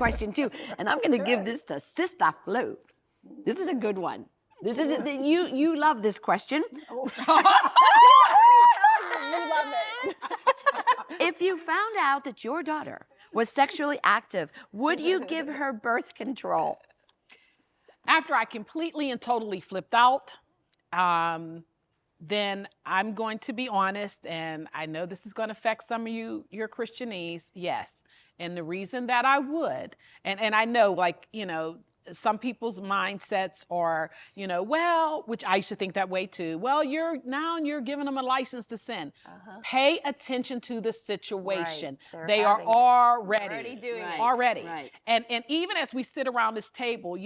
question too, and I'm going to give this to Sister Flo. This is a good one. This is you love this question. She's already telling you love it. If you found out that your daughter was sexually active, would you give her birth control? After I completely and totally flipped out, then I'm going to be honest, and I know this is going to affect some of your Christianese, yes. And the reason that I would, and I know, like, some people's mindsets are, well, which I used to think that way too. Well, you're giving them a license to sin. Pay attention to the situation. Right. They are already doing it. Already. Right. And even as we sit around this table,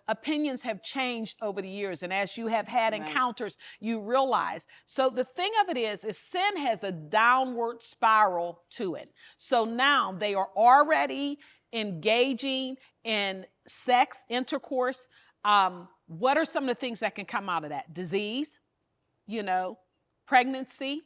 opinions have changed over the years. And as you have had encounters, you realize. So the thing of it is sin has a downward spiral to it. So now they are already engaging in sex, intercourse. What are some of the things that can come out of that? Disease, pregnancy.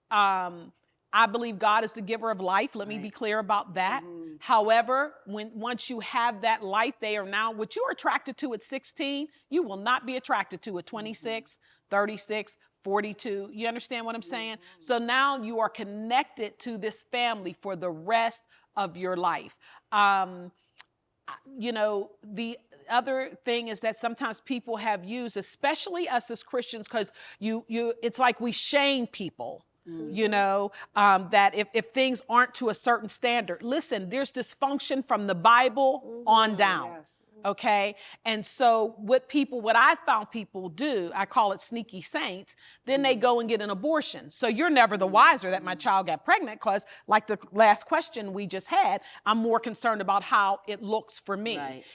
I believe God is the giver of life. Let me be clear about that. Mm-hmm. However, once you have that life, they are now, what you are attracted to at 16, you will not be attracted to at 26, 36, 42. You understand what I'm saying? Mm-hmm. So now you are connected to this family for the rest of your life. The other thing is that sometimes people have used, especially us as Christians, because it's like we shame people. Mm-hmm. That if things aren't to a certain standard, listen, there's dysfunction from the Bible on down. Yes. Okay. And so what I found people do, I call it sneaky saints, then they go and get an abortion. So you're never the wiser that my child got pregnant, because like the last question we just had, I'm more concerned about how it looks for me. Right.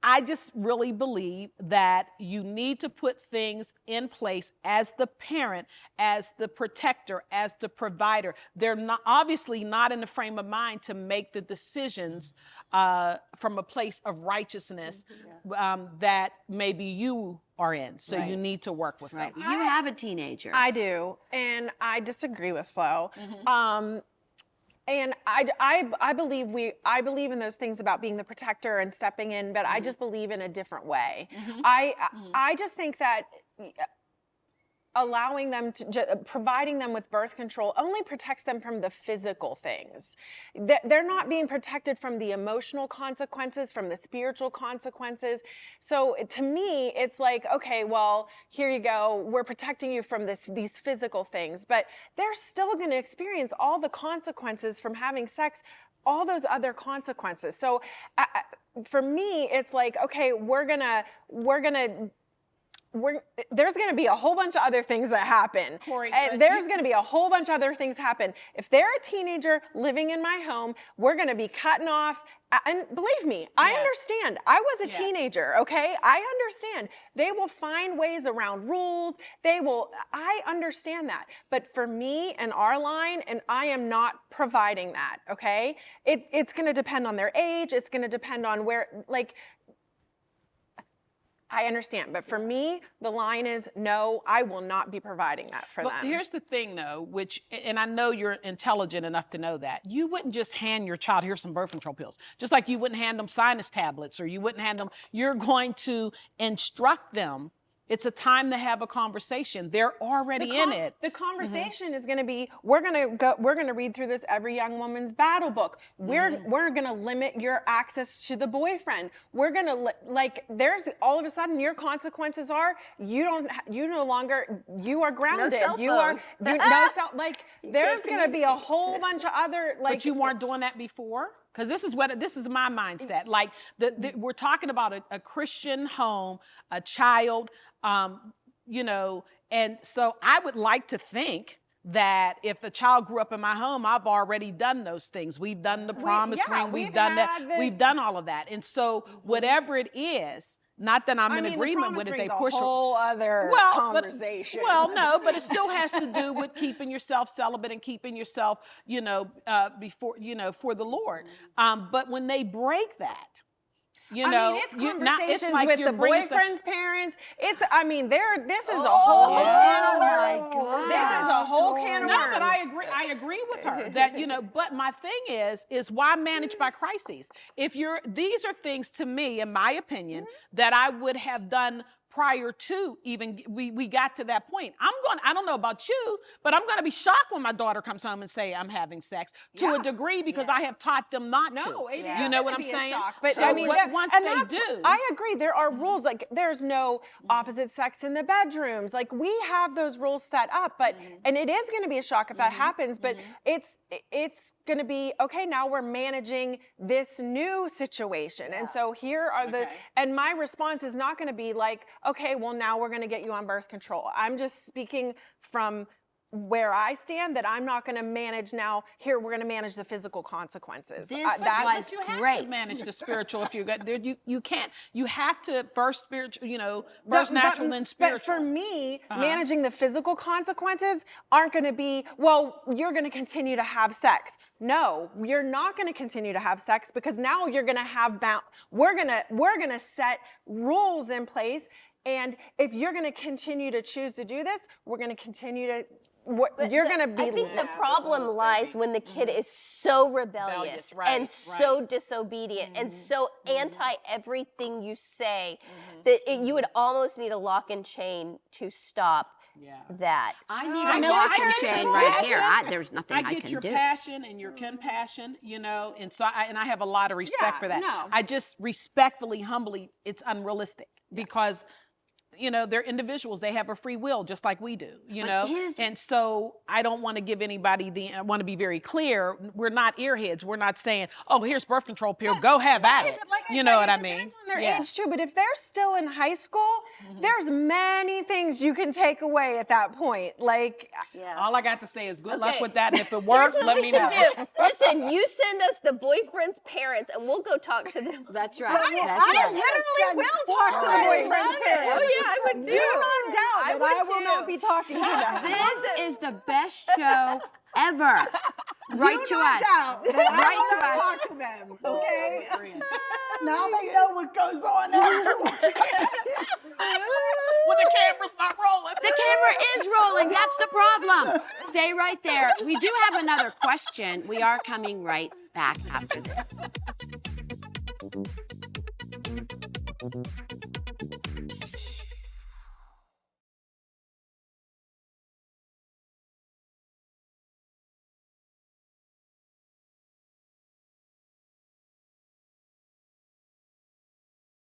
I just really believe that you need to put things in place as the parent, as the protector, as the provider. They're obviously not in the frame of mind to make the decisions from a place of righteousness that maybe you are in. So you need to work with them. You have a teenager. I do, and I disagree with Flo. Mm-hmm. And I believe in those things about being the protector and stepping in, but I just believe in a different way. Mm-hmm. I just think that allowing them to, providing them with birth control only protects them from the physical things. They're not being protected from the emotional consequences, from the spiritual consequences. So to me, it's like, okay, well, here you go. We're protecting you from these physical things, but they're still going to experience all the consequences from having sex, all those other consequences. So for me, it's like, okay, there's going to be a whole bunch of other things that happen. Corey, and there's going to be a whole bunch of other things happen. If they're a teenager living in my home, we're going to be cutting off. And believe me, I understand. I was a teenager, okay? I understand. They will find ways around rules. I understand that. But for me and our line, and I am not providing that, okay? It's going to depend on their age. It's going to depend on where, I understand, but for me, the line is no, I will not be providing that for them. Here's the thing though, and I know you're intelligent enough to know that, you wouldn't just hand your child, here's some birth control pills, just like you wouldn't hand them sinus tablets, or you wouldn't hand them, you're going to instruct them. It's a time to have a conversation. They're already in it. The conversation is going to be, we're going to read through this Every Young Woman's Battle book. We're going to limit your access to the boyfriend. We're going to there's all of a sudden your consequences are you no longer, you are grounded. No cell phone. There's going to be a whole bunch of other But you weren't doing that before? Because this is my mindset. We're talking about a Christian home, a child, and so I would like to think that if a child grew up in my home, I've already done those things. We've done the promise ring. We've done that. We've done all of that. And so whatever it is, not that I'm in agreement with it. They push a whole other conversation. No, but it still has to do with keeping yourself celibate and keeping yourself, before, for the Lord. But when they break that, You know, I mean, it's it's conversations like with you're the bringing stuff- boyfriend's parents. This is a whole can of worms. God. This is a whole can of No, worms. but I agree with her that, you know, but my thing is why manage by crises? These are things to me, in my opinion, that I would have done prior to even we got to that point. I don't know about you, but I'm going to be shocked when my daughter comes home and say I'm having sex to a degree because I have taught them not to. No, it is You know what gonna I'm be a saying? shock. But So I mean, once and they that's do, I agree. There are rules, like there's no opposite sex in the bedrooms. Like we have those rules set up, but and it is going to be a shock if that happens. But it's going to be okay. Now we're managing this new situation, and so here are the. And my response is not going to be like, okay, well now we're going to get you on birth control. I'm just speaking from where I stand, that I'm not going to manage now. Here, we're going to manage the physical consequences. This But you have great. to manage the spiritual if you got there. You can't. You have to first spiritual. You know, first natural, then spiritual. But for me, managing the physical consequences aren't going to be, well, you're going to continue to have sex. No, you're not going to continue to have sex, because now you're going to have we're going to set rules in place. And if you're going to continue to choose to do this, we're going to continue to. You're going to be. I think the problem lies when the kid is so rebellious and so disobedient and so anti everything you say that you would almost need a lock and chain to stop that. I need I a know, lock I and get chain your right here. passion. There's nothing I get can your do. passion and your compassion, you know, and so I have a lot of respect for that. no. I just respectfully, humbly, it's unrealistic because, you know, they're individuals. They have a free will just like we do, you know? And so I don't want to give anybody I want to be very clear. We're not earheads. We're not saying, oh, here's birth control pill. Go have at it. Like you said, know what I it mean? depends on their age too, but if they're still in high school, there's many things you can take away at that point. Like, All I got to say is good luck Okay. with that. And if it works, Here's what let we me can know. do. Listen, you send us the boyfriend's parents and we'll go talk to them. That's right. That's I right. literally will talk to the boyfriend's parents. Oh yeah, I would Do too. not doubt that I will not be talking to them. This is the best show ever. Write to us. Write to us. Talk to them, okay? Now they know what goes on afterwards. When the camera's not rolling. The camera is rolling. That's the problem. Stay right there. We do have another question. We are coming right back after this.